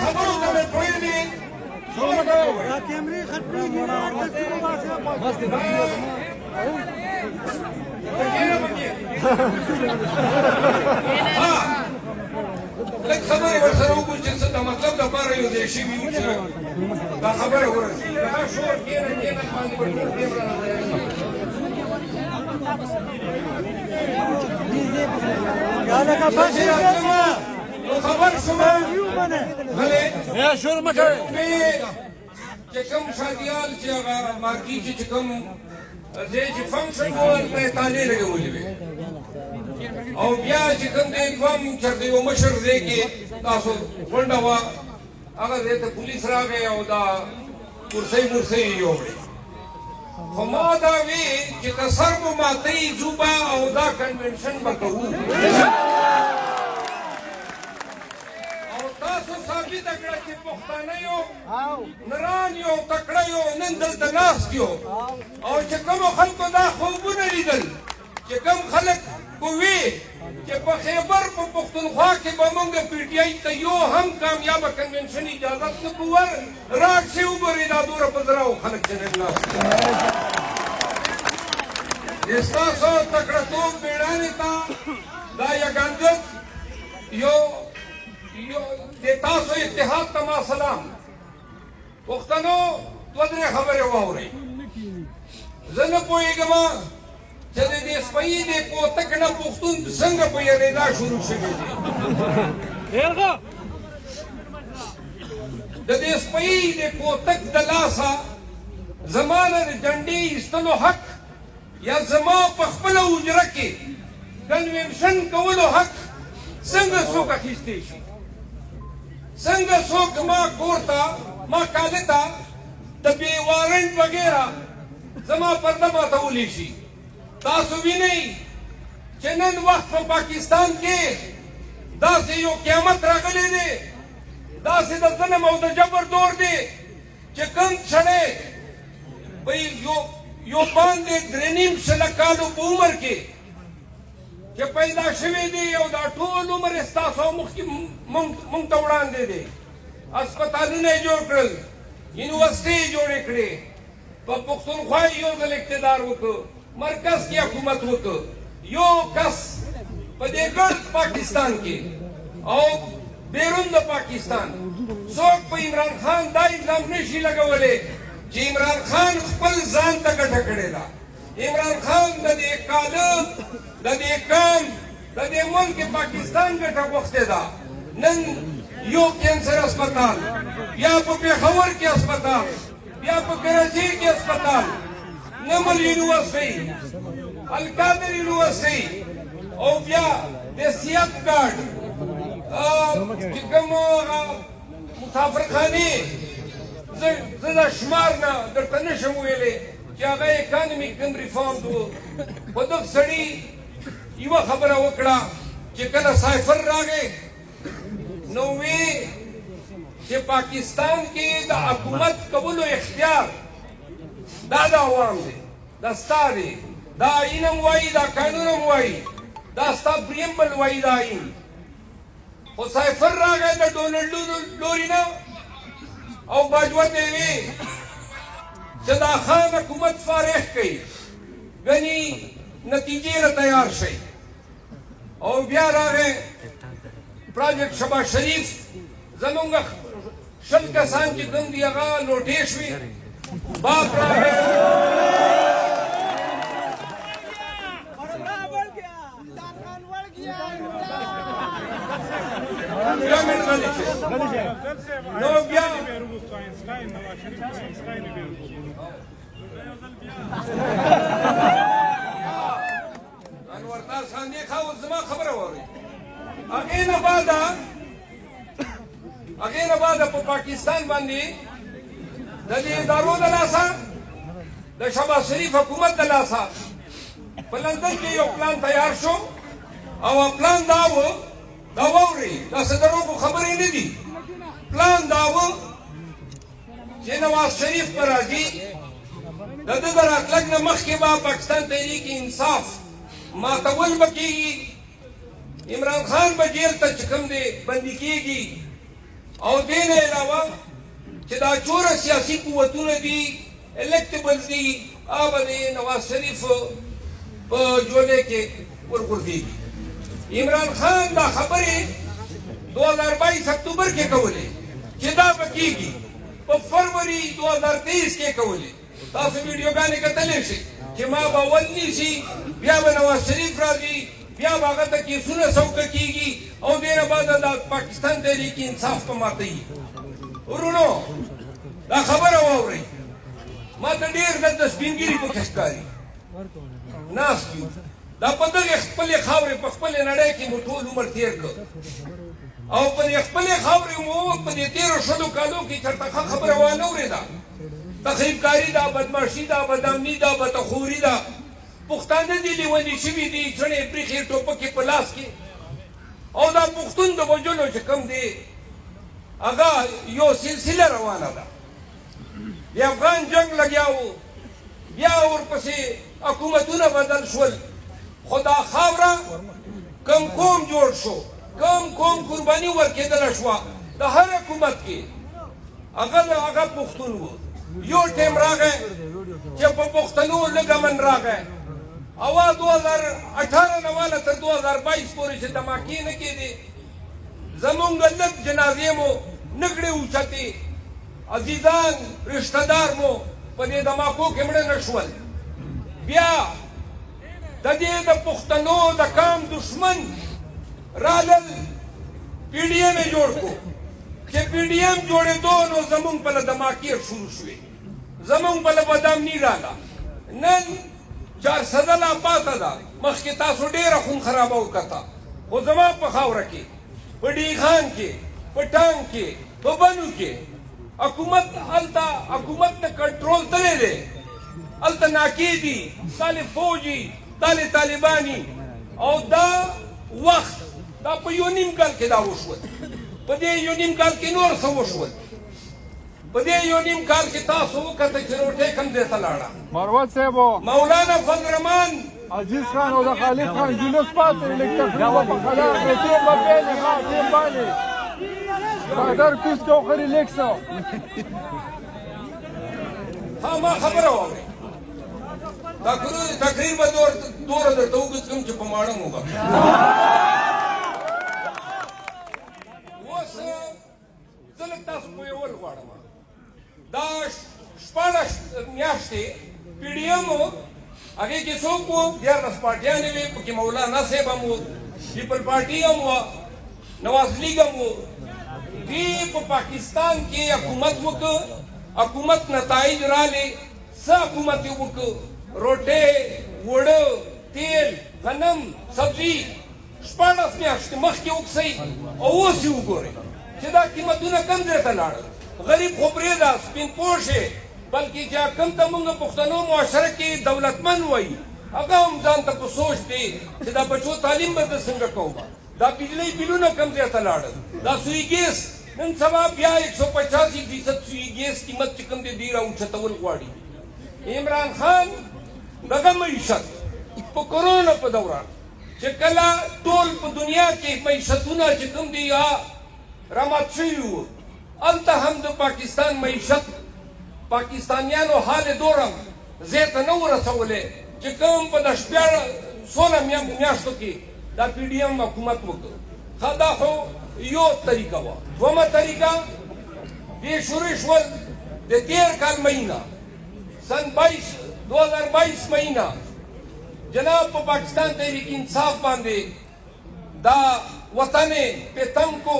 خبرو ته مې پوهېږي لږ خبرې ورسره وکړو چې څه د مطلب دپاره یو ځای شوي یو چې دا خبره ورسېږي هغه شور کښېنه کښېنه باندې به ټول ټیم رانه نو خبر شومه غلې چې کوم شادیال چې هغه مارکي چې کوم ځای چې فنکشن و هلته یې تالې لګولې وې او بیا چې کوم دی دوم چېرته یو مشر ځای کې تاسو غونډه وه هغه ځای ته پولیس راغی او دا کرسۍ مرسۍ یې یوړې خو ما دا وی چې که سر مو ماتوي ځو به او دا کنونشن به کوو او تاسو ثابته کړه چې پښتانه یو نران یو تکړه یو نن دلته ناست یو او چې کومو خلکو دا خوبونه لیدل چې کوم خلک به وي چې په خیبر په پښتونخوا کې به موږ پی ټي آی ته یو هم کامیابه کنونشن اجازت نه کوو راکشئ وګورئ دا دومره په زراو خلک چې نن ناست دي ستاسو تکړهتوب مېړانې ته دا یګانګت یو د تاسو اتحاد ته ما سلام پښتنو دوه درې خبرې واورئ زه نه پوهېږم چې د دې سپي د کوتک نه پښتون څنګه په یېرېدا شروع شوی دی د دې سپي د کوتک د لاسه زما نه د ډنډې ایستلو حق یا زما په خپله حجره کې کنونشن کولو حق څنګه څوک اخیستی شي څنګه څوک ما کور ته ما کالې ته د بې وارنټ وغیره زما پرده ماتولی شي تاسو وینئ چې نن وخت په پاکستان کې داسې یو قیامت راغلی دی داسې د ظلم او د جبر دور دی چې کوم سړی یو باندې درې نیم شله کالو په عمر کې چې پیدا شوی دی او دا ټول عمر یې ستاسو مخکې موږ ته وړاندې دی هسپتالونه یې جوړ کړل یونیورسټۍ یې جوړې کړې په پښتونخوا یې یو ځل اقتدار وکړ مرکز کې حکومت وکړ یو کس په دې ګرد پاکستان کې او بیرون د پاکستان څوک په عمران خان دا الزام نشي لګولی چې عمران خان خپل ځان ته ګټه کړې ده عمران خان د دې کاله د دې قوم د دې ملک پاکستان ګټه غوښتې ده نن یو کینسر اسپتال بیا په پېښور کې اسپتال بیا په کراچۍ کې اسپتال نمل یونیورسټۍ القادر یونیورسټۍ او بیا د صحت کارډ چې کوم مسافرخانې زه دا شمار نه درته نشم ویلی چې هغه اکانمیک ریفارم و خو دغه سړي یوه خبره وکړه چې کله سایفر راغی نو وی چې پاکستان کې د حکومت کولو اختیار دا د عوام دی دا ستا دی دا آیین هم وایي دا قانون هم وایي دا ستا پریمبل وایي دا آیین خو سایفر راغی د ډونلډ لوري نه او باجوه ته یې وی چې دا خان حکومت فارغ کوي ګنې نتیجې له تیار شئ او بیا راغی پراجیکټ شباز شریف زمونږ شل کسان چې کوم دي هغه لوټې شوي باپ راغی نو بیا انور تاسو باندې خو زما خبره وره هغې نه بعده په پاکستان باندې د دې ادارو د لاسه د شهباز شریف حکومت د لاسه په لندن کې یو پلان تیار شو او پلان دا و دا واورئ دا څه دروغو خبرې نه دي پلان دا و چې نواز شریف به راځي د ده د راتلګ نه مخکې به پاکستان تحریک انصاف ماتول به کېږي عمران خان به جیل ته چې کوم دی بندي کېږي او دې نه علاوه چې دا څومره سیاسي قوتونه دي الیکټیبل دي هغه د نواز شریف په جولې کې ورغورځېږي. عمران خان دا خبرې 2022 اکتوبر کې کولې چې دا به کېږي، په فروری 2023 کې کولې. تاسو ویډیوګانې کتلی شئ چې ما به اول نیسي، بیا به نواز شریف راځي، بیا به هغه ته کیسونه سوکه کېږي او دې نه بعد د پاکستان تحریک انصاف په ماتوي. ورونو دا خبره واورئ، ما ته ډېر دلته سپینګیري پکې ښکاري ناست یو. دا په دغې خپلې خاورې په خپلې نړۍ کې مو ټول عمر تېر کړ او په دې خپلې خاورې مو په دې تېرو شلو کالو کې چېرته ښه خبره وانه اورېده. تخریبکاري ده، بدماشي ده، بدامني ده، بدخوري ده. پښتانه دي لیوني شوي دي، چڼې پرېښې ټوپکې په لاس کې. او دا پښتون د وژلو چې کوم دی هغه یو سلسله روانه ده. د افغان جنګ لګیا و، بیا ورپسې حکومتونه بدل شول، خو دا خاوره کم قوم جوړ شو، کم قوم قرباني ورکېدله شوه د هر حکومت کې، هغه پښتون و. یو ټیم راغی چې په پښتنو لږ امن راغی او 2018 نه واله تر 2022 پورې چې دماکې نه کېدې، زمونږ لږ جنازې مو نه کړې اوچتې، عزیزان رشته دار مو په دې دماکو کې مړه نه شول. بیا د دې د پښتنو د قام دشمن رالل، پی ډي ایم یې جوړ کړو. چې پی ډي ایم جوړېدو نو زمونږ بله دماکې شروع شوې، زمونږ بله بدامني راله. نن چارسده لا پاته ده، مخکې تاسو ډېره خون خرابه وکړه، خو زما په خاوره کې، په ډي خان کې، په ټانک کې، په بنو کې حکومت هلته حکومت نه کنټرول تللی دی، هلته ناکې دي، تالې فوجي، تالې طالباني. او دا وخت دا په یو نیم کال کې دا وشول. په دې یو نیم کال کې نور څه وشول؟ په دې یو نیم کال کې تاسو وکتئ چې روټۍ کوم ځای ته لاړه. مروت صاحب مولانا فضل رحمان عزیز خان او د خالد خان جلوس پاتې الکترونونه په خلا پرېتې په پیلې خاطې باندې بهادر کوز کو خري لیکسو. ها ما خبره واورئ، تقریر به دوره درته وګورم چې په ماړه مو به اوس زه لږ تاسو پوهېول غواړم. دا 14 میاشتې پی ډي ایم و، هغې کې څوک و؟ 14 پارټیانې وې، پکې مولانا صاحب هم و، پیپل پارټي هم وه، نواز لیګ هم و. دوی په پاکستان کې حکومت وکړ، حکومت نتایج راغلې. څه حکومت یې وکړ؟ روټۍ، اوړه، تیل، غنم، سبزي 14 میاشتې مخکې وکسئ او اوس یې وګورئ چې دا قیمتونه کوم ځای ته لاړل. غریب خو پرېږده، سپین پوښې، بلکې چې کوم ته موږ پښتنو معاشره کې دولتمند وایي هغه هم ځان ته په سوچ دی چې دا بچو تعلیم به زه څنګه کوم، دا بجلۍ بلونه کوم ځای ته لاړل، دا سوی ګیس نن سبا بیا 185% سوی ګیس قیمت چې کوم دی دی راوچتول غواړي. عمران خان دغه معیشت په کرونا په دوران چې کله ټول په دنیا کې معیشتونه چې کوم دي رامات شوي وو، هلته هم د پاکستان معیشت پاکستانیانو حال دوره ځای ته نه ورسولی چې کوم په د 16 میاشتو کې دا پی ډي ایم حکومت وکړ. ښه دا خو یو طریقه وه. دویمه طریقه دې شروع شول د تېر کال مهینه سن 2022 مهینه جناب په پاکستان تحریک انصاف باندې دا وطن پتم کو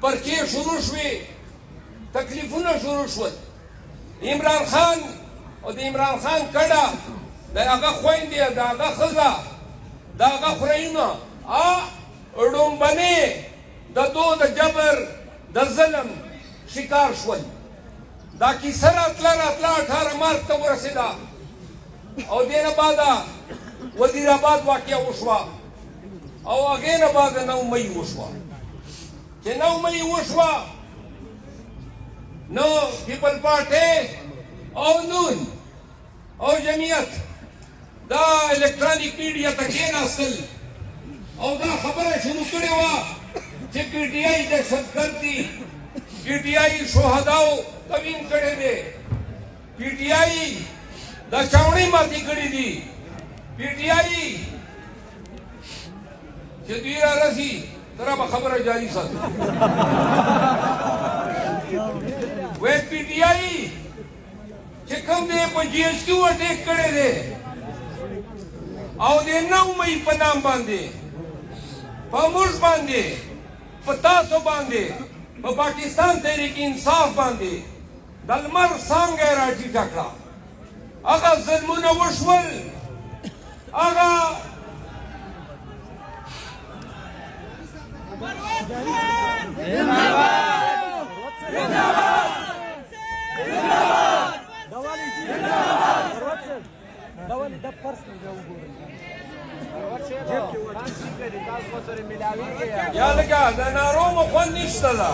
پرچې شروع شوې، تکلیفونه شروع شول. عمران خان او د عمران خان کډه د هغه خویندې، د هغه ښځه، د هغه خوریونه ړومبنې د دو د جبر د ظلم شکار شول. دا کیسه راتله 18 مارچ ته ورسېده او دې نه بعده وزیر آباد واقعه وشوه او هغې نه بعده 9 مۍ وشوه. چې 9 مۍ وشوه نو پیپل پارټۍ او نون او جمعیت دا الکترونیک میډیا ته کېناستل، او دا خبره شروع کړې وه چې پی ټي آی دهشتګرد دي پی ټي آی شهداو تبین کړی دی پی ټي آی دا چاوڼۍ ماتې کړي دي پی ټي آی چې دوی را رسي تر به خبره جاري ساتي وایي پی ټي آی چې کوم دی په جی ایس کیو اټیک کړی دی او د 9 مئی په نام باندې په موږ باندې په تاسو باندې په پاکستان تحریک انصاف باندې د لمر څانګه راټیټه کړه هغه ظلمونه وشول هغه یا لکه د نارو مو خوند نشته ده